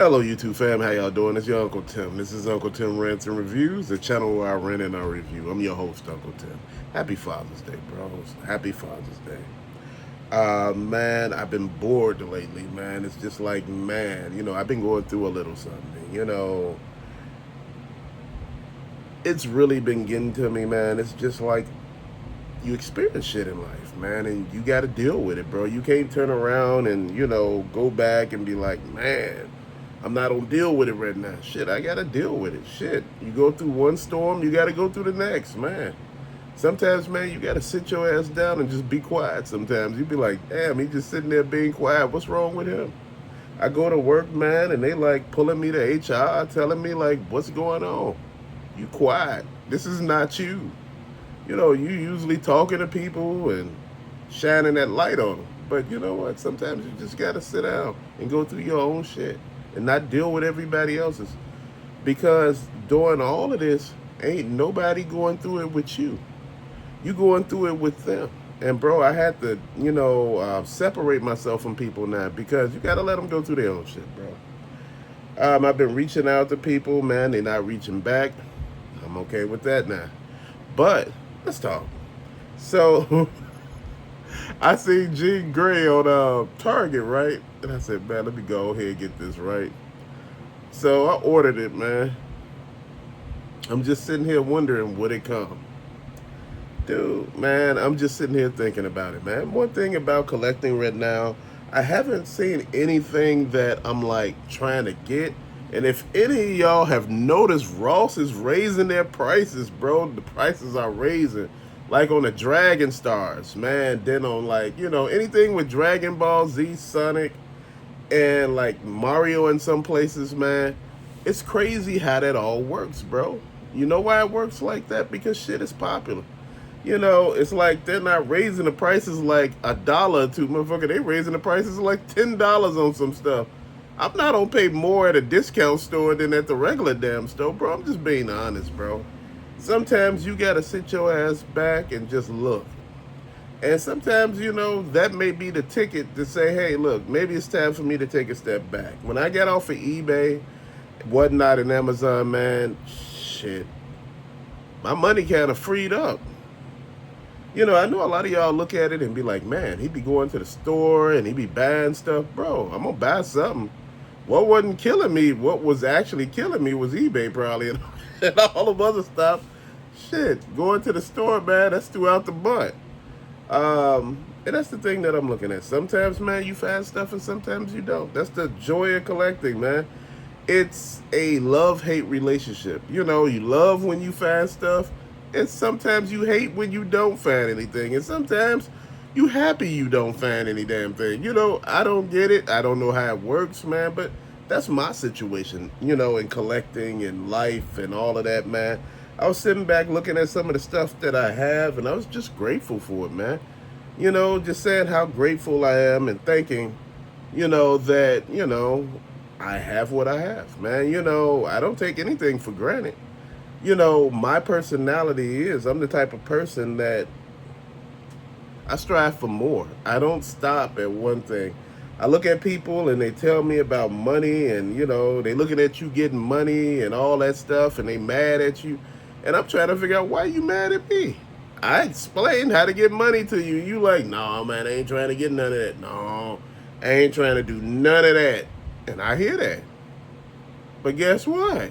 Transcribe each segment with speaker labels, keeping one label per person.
Speaker 1: Hello, YouTube fam. How y'all doing? It's your Uncle Tim. This is Uncle Tim Rants and Reviews, the channel where I rant and I review. I'm your host, Uncle Tim. Happy Father's Day, bros. Happy Father's Day. Man, I've been bored lately, man. It's just like, man, I've been going through a little something. It's really been getting to me, man. It's just like you experience shit in life, man, and you got to deal with it, bro. You can't turn around and, go back and be like, man, I'm not gonna deal with it right now. Shit, I gotta deal with it. Shit, you go through one storm, you gotta go through the next, man. Sometimes, man, you gotta sit your ass down and just be quiet. Sometimes you be like, damn, he just sitting there being quiet. What's wrong with him? I go to work, man, and they like pulling me to HR, telling me like, what's going on? You quiet. This is not you. You usually talking to people and shining that light on them. But you know what? Sometimes you just gotta sit down and go through your own shit and not deal with everybody else's. Because doing all of this, ain't nobody going through it with you. You going through it with them. And bro, I had to, separate myself from people now because you gotta let them go through their own shit, bro. I've been reaching out to people, man. They're not reaching back. I'm okay with that now. But let's talk. So I seen Jean Grey on Target, right? And I said, man, let me go ahead and get this right. So I ordered it, man. I'm just sitting here wondering would it come. Dude, man, I'm just sitting here thinking about it, man. One thing about collecting right now, I haven't seen anything that I'm like trying to get. And if any of y'all have noticed, Ross is raising their prices, bro. The prices are raising. Like on the Dragon Stars, man. Then on like, anything with Dragon Ball Z, Sonic, and like Mario in some places, man. It's crazy how that all works, bro. You know why it works like that? Because shit is popular. It's like they're not raising the prices like $1 or two, motherfucker. They raising the prices like $10 on some stuff. I'm not gonna pay more at a discount store than at the regular damn store, bro. I'm just being honest, bro. Sometimes you gotta sit your ass back and just look. And sometimes, that may be the ticket to say, hey, look, maybe it's time for me to take a step back. When I got off of eBay, whatnot, and Amazon, man, shit, my money kind of freed up. I know a lot of y'all look at it and be like, man, he be going to the store and he be buying stuff. Bro, I'm going to buy something. What wasn't killing me, what was actually killing me was eBay probably and all of other stuff. Shit, going to the store, man, that's throughout the butt. And that's the thing that I'm looking at. Sometimes, man, you find stuff and sometimes you don't. That's the joy of collecting, man. It's a love-hate relationship. You love when you find stuff, and sometimes you hate when you don't find anything. And sometimes you happy you don't find any damn thing. I don't get it. I don't know how it works, man, but that's my situation, in collecting and life and all of that, man. I was sitting back looking at some of the stuff that I have, and I was just grateful for it, man. Just saying how grateful I am and thinking, that, I have what I have, man. I don't take anything for granted. My personality is I'm the type of person that I strive for more. I don't stop at one thing. I look at people and they tell me about money and, they looking at you getting money and all that stuff and they mad at you. And I'm trying to figure out why you mad at me. I explained how to get money to you. You like, no, man, I ain't trying to get none of that. No, I ain't trying to do none of that. And I hear that. But guess what?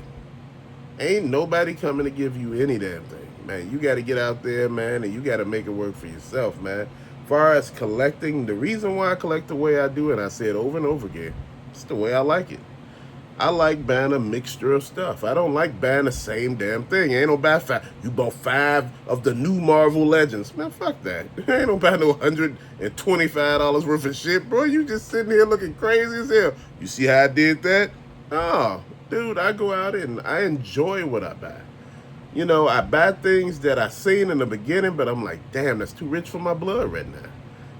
Speaker 1: Ain't nobody coming to give you any damn thing, man. You got to get out there, man, and you got to make it work for yourself, man. As far as collecting, the reason why I collect the way I do, and I say it over and over again, it's the way I like it. I like buying a mixture of stuff. I don't like buying the same damn thing. Ain't no buy five. You bought 5 of the new Marvel Legends. Man, fuck that. Ain't no buy no $125 worth of shit, bro. You just sitting here looking crazy as hell. You see how I did that? Oh, dude, I go out and I enjoy what I buy. I buy things that I seen in the beginning, but I'm like, damn, that's too rich for my blood right now.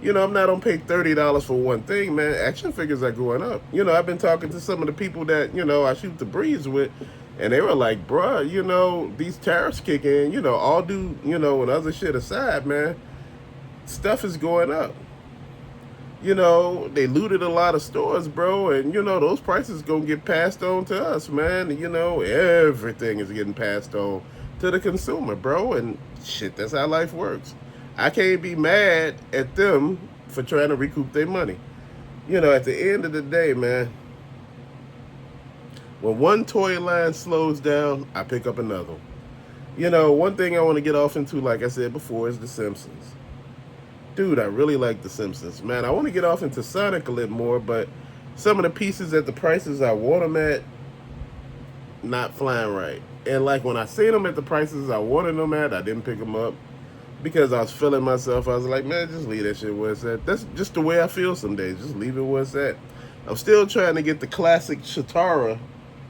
Speaker 1: I'm not gonna pay $30 for one thing, man. Action figures are going up. I've been talking to some of the people that, I shoot the breeze with, and they were like, bruh, these tariffs kick in, all due, and other shit aside, man, stuff is going up. You know, they looted a lot of stores, bro, and you know those prices gonna get passed on to us, man. You know, everything is getting passed on to the consumer, bro, and shit, that's how life works. I can't be mad at them for trying to recoup their money. You know, at the end of the day, man, when one toy line slows down, I pick up another. You know, one thing I want to get off into, like I said before, is The Simpsons. Dude, I really like The Simpsons. Man, I want to get off into Sonic a little more, but some of the pieces at the prices I want them at, not flying right. And like when I seen them at the prices I wanted them at, I didn't pick them up because I was feeling myself. I was like, man, just leave that shit where it's at. That's just the way I feel some days. Just leave it where it's at. I'm still trying to get the classic Shatara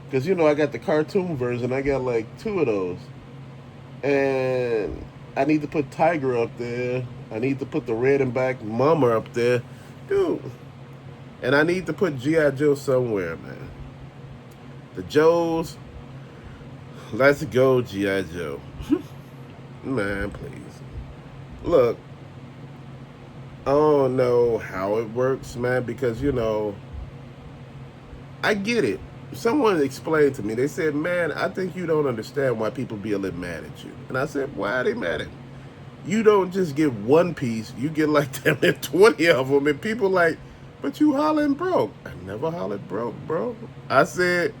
Speaker 1: because, you know, I got the cartoon version. I got like two of those. And I need to put Tiger up there. I need to put the red and black Mama up there. Dude. And I need to put G.I. Joe somewhere, man. The Joes, let's go, G.I. Joe. Man, please. Look, I don't know how it works, man, because, you know, I get it. Someone explained to me, they said, man, I think you don't understand why people be a little mad at you. And I said, why are they mad at me? You don't just get one piece, you get like damn near 20 of them, and people like, but you hollering broke. I never hollered broke, bro. I said,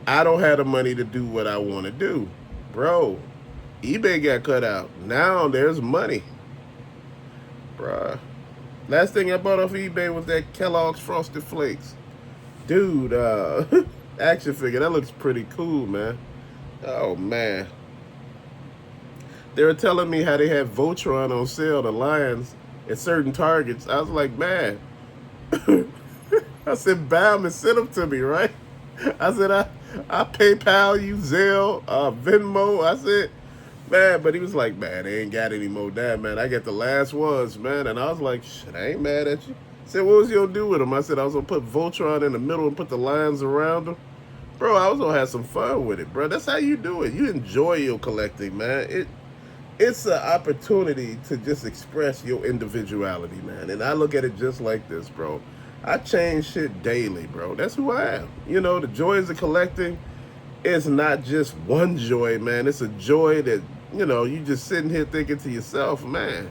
Speaker 1: I don't have the money to do what I want to do. Bro, eBay got cut out. Now there's money. Bruh. Last thing I bought off eBay was that Kellogg's Frosted Flakes. Dude, action figure. That looks pretty cool, man. Oh, man. They were telling me how they had Voltron on sale, the Lions, at certain Targets. I was like, man. I said, buy them and send them to me, right? I said, I PayPal you, Zelle, Venmo. I said, man, but he was like, man, they ain't got any more damn, man. I got the last ones, man. And I was like, shit, I ain't mad at you. He said, what was you gonna do with them? I said, I was gonna put Voltron in the middle and put the lines around them. Bro, I was gonna have some fun with it, bro. That's how you do it. You enjoy your collecting, man. It's an opportunity to just express your individuality, man. And I look at it just like this, bro. I change shit daily, bro. That's who I am. You know, the joys of collecting is not just one joy, man. It's a joy that, you know, you just sitting here thinking to yourself, man,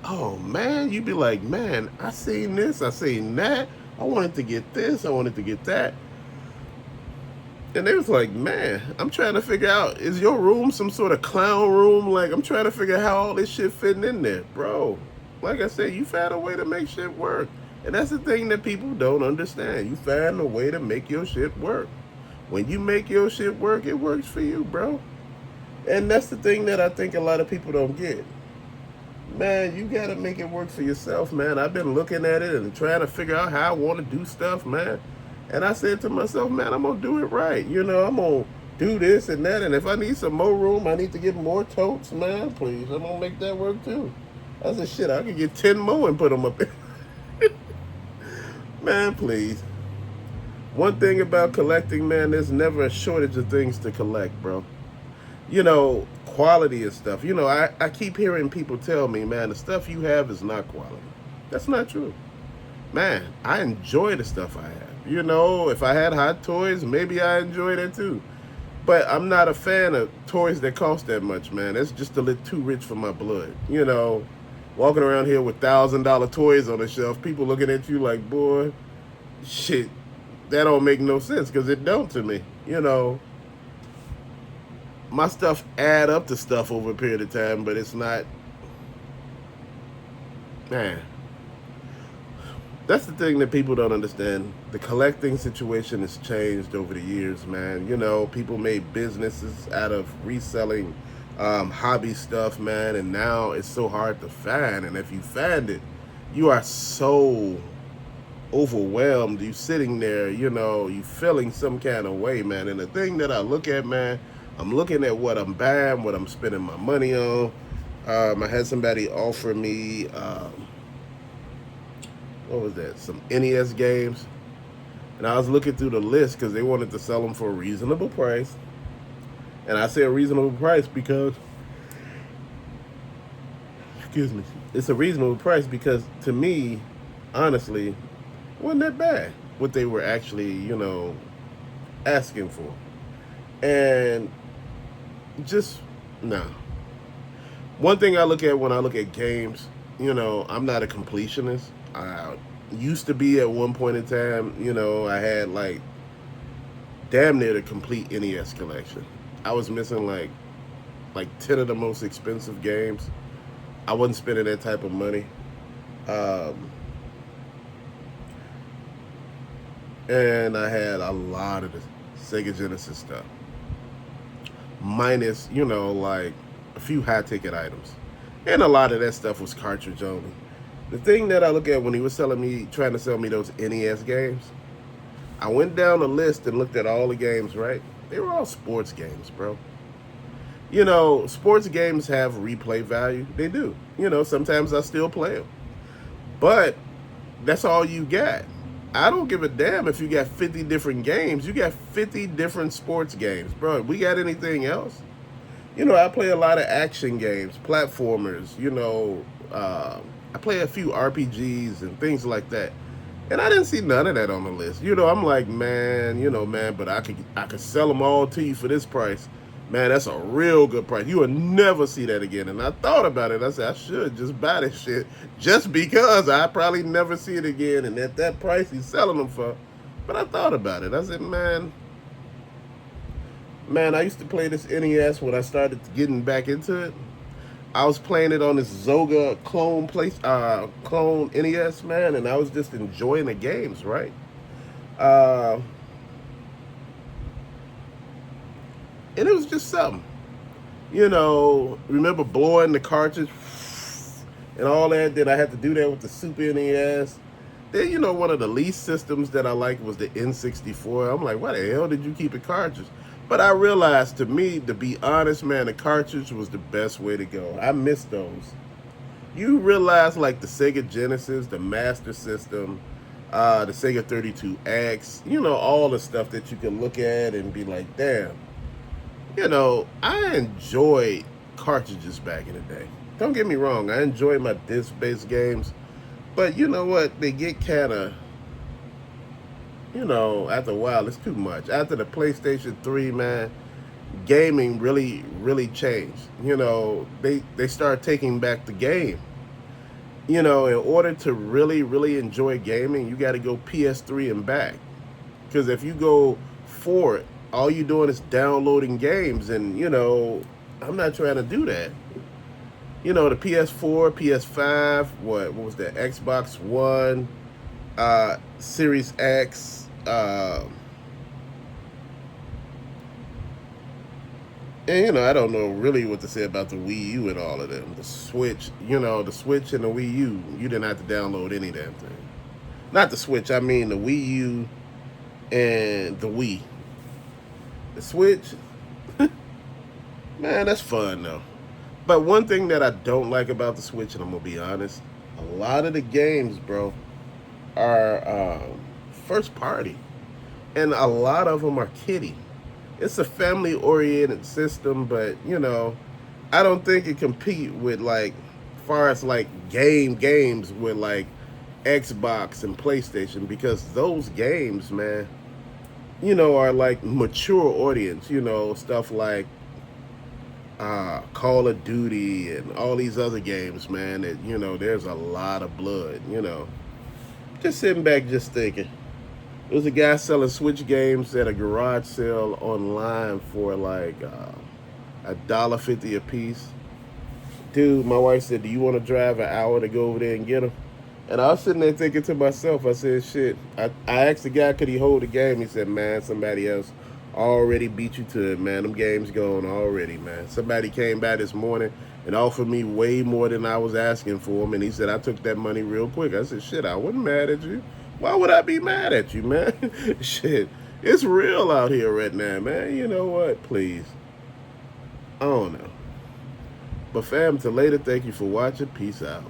Speaker 1: oh, man, you be like, man, I seen this, I seen that. I wanted to get this, I wanted to get that. And they was like, man, I'm trying to figure out, is your room some sort of clown room? Like, I'm trying to figure out how all this shit fitting in there. Bro, like I said, you found a way to make shit work. And that's the thing that people don't understand. You find a way to make your shit work. When you make your shit work, it works for you, bro. And that's the thing that I think a lot of people don't get. Man, you gotta make it work for yourself, man. I've been looking at it and trying to figure out how I want to do stuff, man. And I said to myself, man, I'm gonna do it right. You know, I'm gonna do this and that. And if I need some more room, I need to get more totes, man, please. I'm gonna make that work too. I said, shit, I could get 10 more and put them up there. Man, please. One thing about collecting, man, there's never a shortage of things to collect, bro. You know, quality of stuff. You know, I keep hearing people tell me, man, the stuff you have is not quality. That's not true. Man, I enjoy the stuff I have. You know, if I had hot toys, maybe I enjoy that too. But I'm not a fan of toys that cost that much, man. That's just a little too rich for my blood. You know, walking around here with $1,000 toys on the shelf, people looking at you like, boy, shit, that don't make no sense, because it don't to me. You know, my stuff add up to stuff over a period of time, but it's not, man. That's the thing that people don't understand. The collecting situation has changed over the years, man. You know, people made businesses out of reselling hobby stuff, man, and now it's so hard to find. And if you find it, you are so overwhelmed. You sitting there, you know, you feeling some kind of way, man. And the thing that I look at, man, I'm looking at what I'm buying, what I'm spending my money on. I had somebody offer me, what was that, some NES games. And I was looking through the list because they wanted to sell them for a reasonable price. And I say a reasonable price because excuse me, it's a reasonable price because to me, honestly, wasn't that bad what they were actually, asking for. And just no. One thing I look at when I look at games, I'm not a completionist. I used to be at one point in time, I had like damn near the complete NES collection. I was missing like 10 of the most expensive games. I wasn't spending that type of money. Um, and I had a lot of the Sega Genesis stuff, minus like a few high ticket items, and a lot of that stuff was cartridge only. The thing that I look at when he was trying to sell me those NES games, I went down the list and looked at all the games. Right, they were all sports games, bro. Sports games have replay value. They do. Sometimes I still play them, but that's all you got. I don't give a damn if you got 50 different games. You got 50 different sports games, bro. We got anything else? I play a lot of action games, platformers. I play a few RPGs and things like that. And I didn't see none of that on the list. I'm like, man, man, but I could sell them all to you for this price. Man, that's a real good price. You will never see that again. And I thought about it. I said, I should just buy this shit just because I probably never see it again. And at that price he's selling them for. But I thought about it. I said, man, I used to play this NES when I started getting back into it. I was playing it on this Zoga clone NES, man, and I was just enjoying the games, right? Uh, and it was just something. Remember blowing the cartridge and all that? Then I had to do that with the Super NES. Then, one of the least systems that I liked was the N64. I'm like, why the hell did you keep a cartridge? But I realized, to me, to be honest, man, the cartridge was the best way to go. I miss those. You realize, like, the Sega Genesis, the Master System, the Sega 32X, all the stuff that you can look at and be like, damn. I enjoyed cartridges back in the day. Don't get me wrong, I enjoy my disc-based games. But you know what? They get kind of, after a while, it's too much. After the PlayStation 3, man, gaming really, really changed. They start taking back the game. In order to really, really enjoy gaming, you got to go PS3 and back. Because if you go forward, all you're doing is downloading games. And, I'm not trying to do that. The PS4, PS5, what was that? Xbox One, Series X, and I don't know really what to say about the Wii U and all of them. The Switch, the Switch and the Wii U, you didn't have to download any damn thing. Not the Switch, I mean the Wii U and the Wii. The Switch, man, that's fun though. But one thing that I don't like about the Switch, and I'm gonna be honest, a lot of the games, bro, are first party, and a lot of them are kiddie. It's a family-oriented system, but I don't think it compete with like, far as like games with like Xbox and PlayStation, because those games, man, are like mature audience. Stuff like Call of Duty and all these other games, man, that, there's a lot of blood, Just sitting back, just thinking. There was a guy selling Switch games at a garage sale online for like $1.50 a piece. Dude, my wife said, do you want to drive an hour to go over there and get them? And I was sitting there thinking to myself, I said, shit. I asked the guy, could he hold the game? He said, man, somebody else already beat you to it, man. Them games gone already, man. Somebody came by this morning and offered me way more than I was asking for him, and he said I took that money real quick. I said, shit, I wasn't mad at you. Why would I be mad at you, man? Shit, it's real out here right now, man. You know what? Please. I don't know. But fam, till later, thank you for watching. Peace out.